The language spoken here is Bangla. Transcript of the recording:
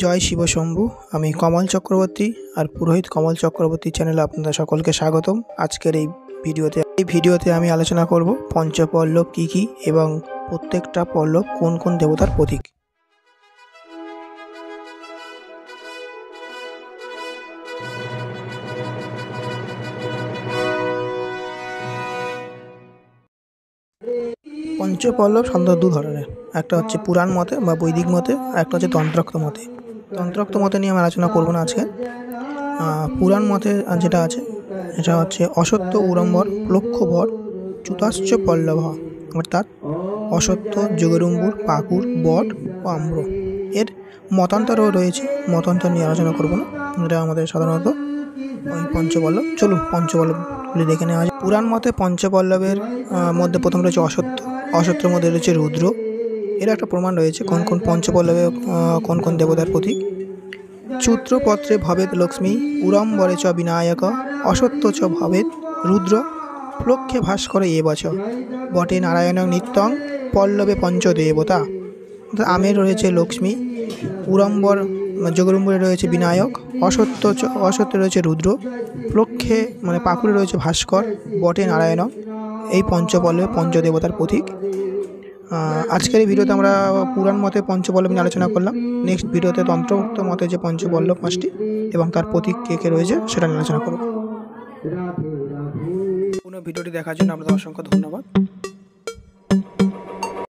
জয় শিব শম্ভু। আমি কমল চক্রবর্তী আর পুরোহিত কমল চক্রবর্তী চ্যানেলে আপনাদের সকলকে স্বাগতম। আজকের এই ভিডিওতে আমি আলোচনা করব পঞ্চপল্লব কী কী এবং প্রত্যেকটা পল্লব কোন কোন দেবতার প্রতীক। পঞ্চপল্লব সাধারণত দু ধরনের, একটা হচ্ছে পুরাণ মতে বা বৈদিক মতে, আর একটা হচ্ছে তন্ত্রোক্ত মতে। তন্ত্রোক্ত মতে নিয়ে আমি আলোচনা করব না আজকে। পুরাণ মতে যেটা আছে এটা হচ্ছে অসত্য উড়ম্বর প্লক্ষভর চ্যুতাশ্চ পল্লব, অর্থাৎ অসত্য, যোগেরুম্বুর, পাকুর, বট ও আম্র। এর মতান্তরও রয়েছে, মতান্তর নিয়ে আলোচনা করব না। এটা আমাদের সাধারণত ওই পঞ্চপল্লব। চলুন পঞ্চপল্লবগুলি দেখে নেওয়া যায়। পুরাণ মতে পঞ্চপল্লবের মধ্যে প্রথম রয়েছে অসত্য, অসত্যের মধ্যে রয়েছে রুদ্র। এর একটা প্রমাণ রয়েছে কোন কোন পঞ্চপল্লবে কোন কোন দেবতার প্রতীক। চূত্রপত্রে ভবেত লক্ষ্মী, উড়ম্বরে চ বিনায়ক, অসত্য চ ভবেত রুদ্র, প্লক্ষে ভাস্কর এবচ, বটে নারায়ণ নিত্যং, পল্লবে পঞ্চদেবতা। আমের রয়েছে লক্ষ্মী, উড়ম্বর যোগরুম্বরে রয়েছে বিনায়ক, অসত্যে রয়েছে রুদ্র, প্লক্ষে মানে পাকুড়ে রয়েছে ভাস্কর, বটে নারায়ণ। এই পঞ্চপল্লবে পঞ্চদেবতার প্রতীক। আজকের এই ভিডিওতে আমরা পুরাণ মতে পঞ্চপল্লব নিয়ে আলোচনা করলাম। নেক্সট ভিডিওতে তন্ত্রোক্ত মতে যে পঞ্চপল্লব পাঁচটি এবং তার প্রতীক কে কে রয়েছে সেটা নিয়ে আলোচনা করব। পুরো ভিডিওটি দেখার জন্য আপনাদের অসংখ্য ধন্যবাদ।